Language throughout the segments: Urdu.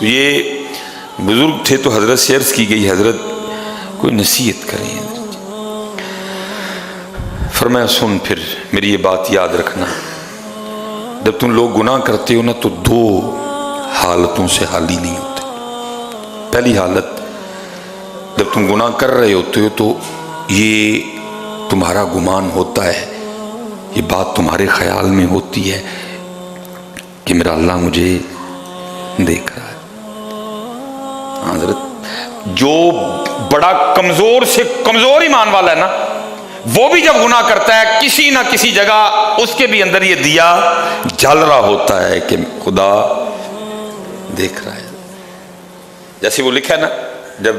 تو یہ بزرگ تھے تو حضرت سے عرض کی گئی حضرت کوئی نصیحت کریں. فرمایا سن پھر میری یہ بات یاد رکھنا، جب تم لوگ گناہ کرتے ہو نا تو دو حالتوں سے خالی نہیں ہوتے. پہلی حالت جب تم گناہ کر رہے ہوتے ہو تو یہ تمہارا گمان ہوتا ہے، یہ بات تمہارے خیال میں ہوتی ہے کہ میرا اللہ مجھے دیکھ رہا ہے. حضرت جو بڑا کمزور سے کمزور ایمان والا ہے نا، وہ بھی جب گناہ کرتا ہے کسی نہ کسی جگہ اس کے بھی اندر یہ دیا جل رہا ہوتا ہے کہ خدا دیکھ رہا ہے. جیسے وہ لکھا ہے نا، جب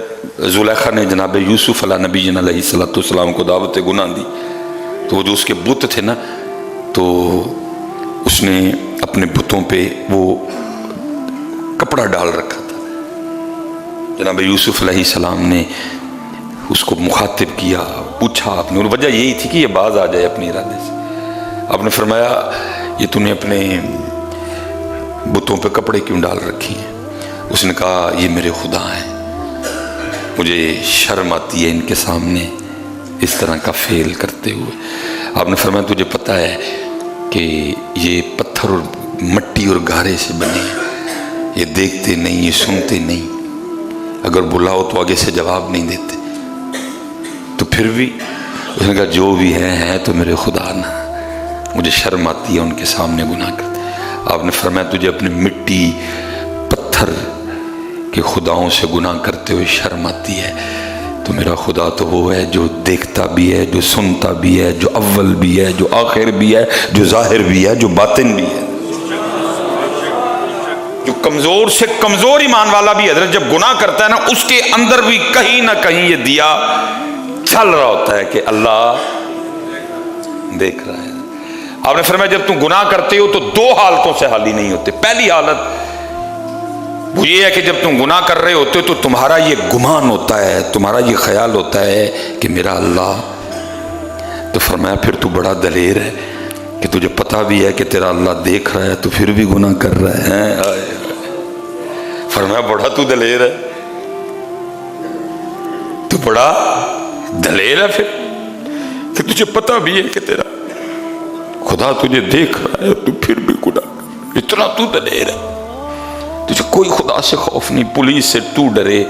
زلیخا نے جناب یوسف علیہ نبی جن علیہ السلام کو دعوت گناہ دی تو وہ جو اس کے بت تھے نا، تو اس نے اپنے بتوں پہ وہ کپڑا ڈال رکھا تھا. جناب یوسف علیہ السلام نے اس کو مخاطب کیا، پوچھا آپ نے، اور وجہ یہی تھی کہ یہ باز آ جائے اپنے ارادے سے. آپ نے فرمایا یہ تو نے اپنے بتوں پہ کپڑے کیوں ڈال رکھی ہیں؟ اس نے کہا یہ میرے خدا ہیں، مجھے شرم آتی ہے ان کے سامنے اس طرح کا فعل کرتے ہوئے. آپ نے فرمایا تجھے پتہ ہے کہ یہ پتھر اور مٹی اور گارے سے بنے ہیں، یہ دیکھتے نہیں، یہ سنتے نہیں، اگر بلاؤ تو آگے سے جواب نہیں دیتے. تو پھر بھی اس نے کہا جو بھی ہے تو میرے خدا نہ، مجھے شرم آتی ہے ان کے سامنے گناہ کرتے. آپ نے فرمایا تجھے اپنے مٹی پتھر کے خداؤں سے گناہ کرتے ہوئے شرم آتی ہے، تو میرا خدا تو وہ ہے جو دیکھتا بھی ہے، جو سنتا بھی ہے، جو اول بھی ہے، جو آخر بھی ہے، جو ظاہر بھی ہے، جو باطن بھی ہے. جو کمزور سے کمزور ایمان والا بھی حضرت جب گناہ کرتا ہے نا، اس کے اندر بھی کہیں نہ کہیں یہ دیا چل رہا ہوتا ہے کہ اللہ دیکھ رہا ہے. آپ نے فرمایا جب تم گناہ کرتے ہو تو دو حالتوں سے خالی نہیں ہوتے. پہلی حالت وہ یہ ہے کہ جب تم گناہ کر رہے ہوتے ہو تو تمہارا یہ گمان ہوتا ہے، تمہارا یہ خیال ہوتا ہے کہ میرا اللہ. تو فرمایا پھر تو بڑا دلیر ہے کہ تجھے پتہ بھی ہے کہ تیرا اللہ دیکھ رہا ہے تو پھر بھی گناہ کر رہا ہے. فرمایا بڑا تو دلیر ہے، تو بڑا دلیر ہے پھر کہ تجھے پتہ بھی ہے کہ تیرا خدا تجھے دیکھ رہا ہے تو پھر بھی گناہ کر. اتنا تو دلیر ہے، تجھے کوئی خدا سے خوف نہیں، پولیس سے تو ڈرے،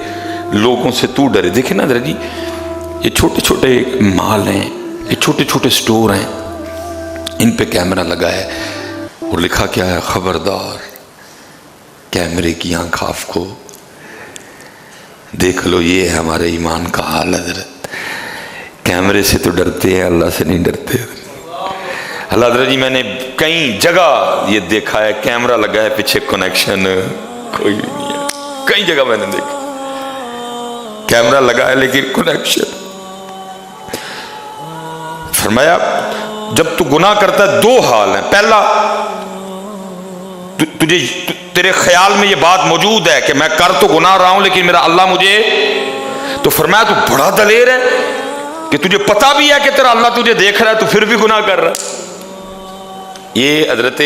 لوگوں سے تو ڈرے. دیکھیں نا حضرت جی، یہ چھوٹے چھوٹے مال ہیں، یہ چھوٹے چھوٹے سٹور ہیں، ان پہ کیمرہ لگا ہے اور لکھا کیا ہے، خبردار کیمرے کی آنکھ آپ کو دیکھ لو. یہ ہے ہمارے ایمان کا حال حضرت. کیمرے سے تو ڈرتے ہیں، اللہ سے نہیں ڈرتے. اللہ حضرت جی میں نے کئی جگہ یہ دیکھا ہے، کیمرہ لگا ہے پیچھے کنیکشن کوئی نہیں ہے. کئی جگہ میں نے دیکھا کیمرہ لگا ہے لیکن کنیکشن. فرمایا جب تو گناہ کرتا ہے دو حال ہیں. پہلا تجھے تیرے خیال میں یہ بات موجود ہے کہ میں کر تو گناہ رہا ہوں لیکن میرا اللہ مجھے. تو فرمایا تو بڑا دلیر ہے کہ تجھے پتہ بھی ہے کہ تیرا اللہ تجھے دیکھ رہا ہے تو پھر بھی گناہ کر رہا ہے. یہ حضرت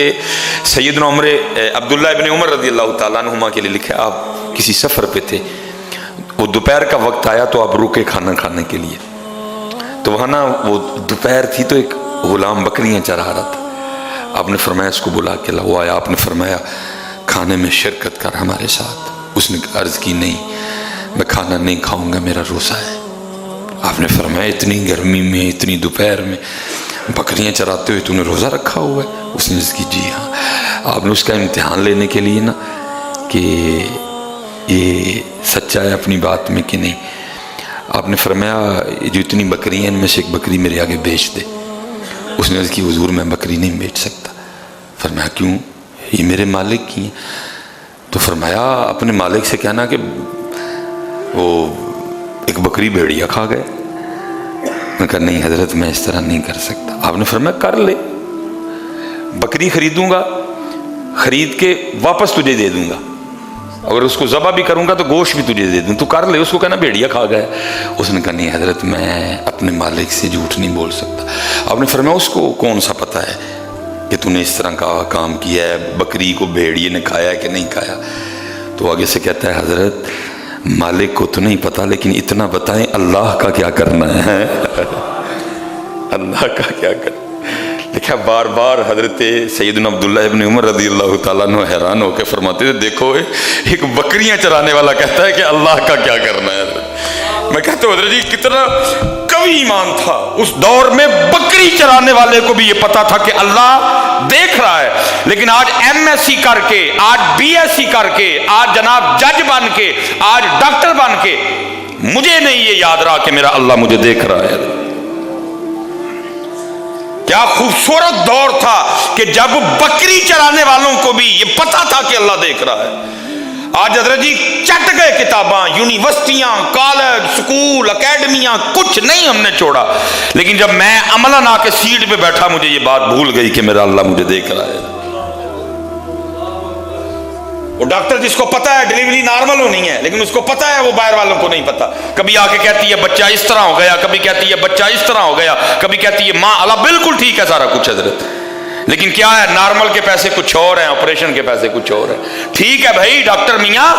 سیدنا عبداللہ ابن عمر رضی اللہ تعالیٰ عنہما کے لیے لکھا. آپ کسی سفر پہ تھے، وہ دوپہر کا وقت آیا تو آپ رکے کھانا کھانے کے لیے. تو وہاں نا وہ دوپہر تھی تو ایک غلام بکریاں چرا رہا تھا. آپ نے فرمایا اس کو بلا کے لاؤ. وہ آیا، آپ نے فرمایا کھانے میں شرکت کر ہمارے ساتھ. اس نے عرض کی نہیں میں کھانا نہیں کھاؤں گا، میرا روزہ ہے. آپ نے فرمایا اتنی گرمی میں اتنی دوپہر میں بکریاں چراتے ہوئے تو نے روزہ رکھا ہوا ہے؟ اس نے عرض کی جی ہاں. آپ نے اس کا امتحان لینے کے لیے نا کہ یہ سچا ہے اپنی بات میں کہ نہیں، آپ نے فرمایا جو اتنی بکریاں ہیں ان میں سے ایک بکری میرے آگے بیچ دے. اس نے عرض کی حضور میں بکری نہیں بیچ سکتا. فرمایا کیوں؟ یہ میرے مالک کی ہیں. تو فرمایا اپنے مالک سے کہنا کہ وہ ایک بکری بھیڑیا کھا گئے. میں کہا نہیں حضرت میں اس طرح نہیں کر سکتا. آپ نے فرمایا کر لے، بکری خریدوں گا، خرید کے واپس تجھے دے دوں گا، اگر اس کو ذبح بھی کروں گا تو گوشت بھی تجھے دے دوں، تو کر لے. اس کو کہنا بھیڑیا کھا گئے. اس نے کہا نہیں حضرت میں اپنے مالک سے جھوٹ نہیں بول سکتا. آپ نے فرمایا اس کو کون سا پتہ ہے کہ تو نے اس طرح کا کام کیا ہے، بکری کو بھیڑیے نے کھایا ہے کہ نہیں کھایا؟ تو آگے سے کہتا ہے حضرت مالک کو تو نہیں پتا لیکن اتنا بتائیں اللہ کا کیا کرنا ہے اللہ کا کیا کرنا. دیکھا بار بار حضرت سیدنا عبداللہ ابن عمر رضی اللہ تعالیٰ عنہ حیران ہو کے فرماتے تھے دیکھو ایک بکریاں چرانے والا کہتا ہے کہ اللہ کا کیا کرنا ہے. میں کہتا ہوں حضرت جی کتنا قوی ایمان تھا اس دور میں. بکری چرانے والے کو بھی یہ پتا تھا کہ اللہ دیکھ رہا ہے. لیکن آج ایم ایس سی کر کے, آج بی ایس سی کر کے, آج جناب جج بن کے, آج ڈاکٹر بن کے مجھے نہیں یہ یاد رہا کہ میرا اللہ مجھے دیکھ رہا ہے. کیا خوبصورت دور تھا کہ جب بکری چرانے والوں کو بھی یہ پتا تھا کہ اللہ دیکھ رہا ہے. آج حضرت جی چٹ گئے کتاباں, یونیورسٹیاں, کالج, سکول, اکیڈمیاں, کچھ نہیں ہم نے چھوڑا. لیکن جب میں عملاً آ کے سیٹ پہ بیٹھا مجھے یہ بات بھول گئی کہ میرا اللہ مجھے دیکھ رہا ہے. وہ ڈاکٹر جس کو پتا ہے ڈیلیوری نارمل ہونی ہے لیکن اس کو پتا ہے وہ باہر والوں کو نہیں پتا. کبھی آ کے کہتی ہے بچہ اس طرح ہو گیا, کبھی کہتی ہے بچہ اس طرح ہو گیا, کبھی کہتی ہے ماں اللہ بالکل ٹھیک ہے سارا کچھ حضرت. لیکن کیا ہے نارمل کے پیسے کچھ اور ہیں, آپریشن کے پیسے کچھ اور ہیں. ٹھیک ہے بھائی ڈاکٹر میاں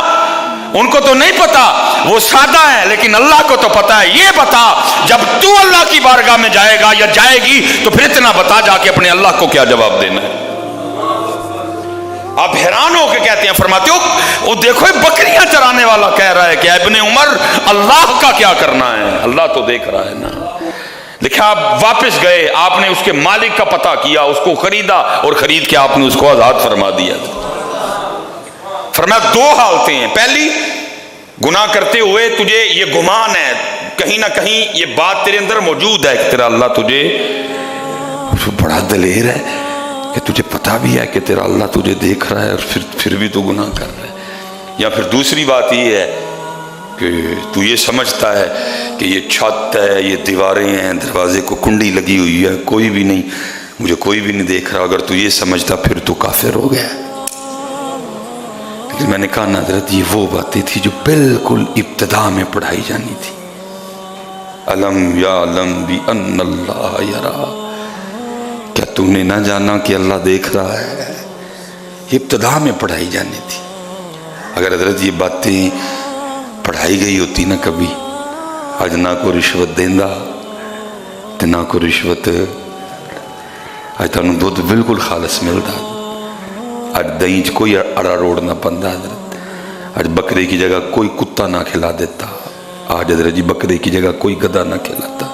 ان کو تو نہیں پتا, وہ سادہ ہے, لیکن اللہ کو تو پتا ہے. یہ بتا جب تو اللہ کی بارگاہ میں جائے گا یا جائے گی تو پھر اتنا بتا جا کے اپنے اللہ کو کیا جواب دینا ہے. آپ حیران ہو کے کہتے ہیں, فرماتے ہو وہ دیکھو بکریاں چرانے والا کہہ رہا ہے کہ ابن عمر اللہ کا کیا کرنا ہے, اللہ تو دیکھ رہا ہے نا. لکھا آپ واپس گئے, آپ نے اس کے مالک کا پتہ کیا, اس کو خریدا اور خرید کے آپ نے اس کو آزاد فرما دیا. فرمایا دو حالتیں ہیں. پہلی گناہ کرتے ہوئے تجھے یہ گمان ہے کہیں نہ کہیں یہ بات تیرے اندر موجود ہے کہ تیرا اللہ تجھے بڑا دلیر ہے کہ تجھے پتا بھی ہے کہ تیرا اللہ تجھے دیکھ رہا ہے اور پھر بھی تو گناہ کر رہا ہے. یا پھر دوسری بات یہ ہے کہ تو یہ سمجھتا ہے کہ یہ چھت ہے, یہ دیواریں ہیں, دروازے کو کنڈی لگی ہوئی ہے, کوئی بھی نہیں, مجھے کوئی بھی نہیں دیکھ رہا. اگر تو یہ سمجھتا پھر تو کافر ہو گیا. لیکن میں نے کہا نا حضرت یہ وہ باتیں تھی جو بالکل ابتدا میں پڑھائی جانی تھی. علم یعلم بأن اللہ یرا, کیا تو نے نہ جانا کہ اللہ دیکھ رہا ہے. یہ ابتدا میں پڑھائی جانی تھی. اگر حضرت یہ باتیں پڑھائی گئی ہوتی نا کبھی, آج نہ کو رشوت دیندہ تے نہ کو رشوت, آج تانوں دودھ بالکل خالص ملتا, آج دہی چ کوئی اڑا روڑ نہ پندا حضرت, آج بکرے کی جگہ کوئی کتا نہ کھلا دیتا, آج حضرت جی بکرے کی جگہ کوئی گدھا نہ کھلاتا.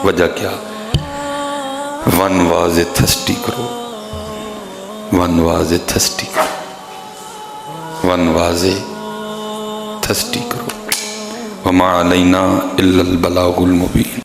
وجہ کیا؟ ون واز تھسٹی کرو, ون واز تھسٹی کرو, ون واز تھسٹی کرو. وما علینا الا البلاغ المبین.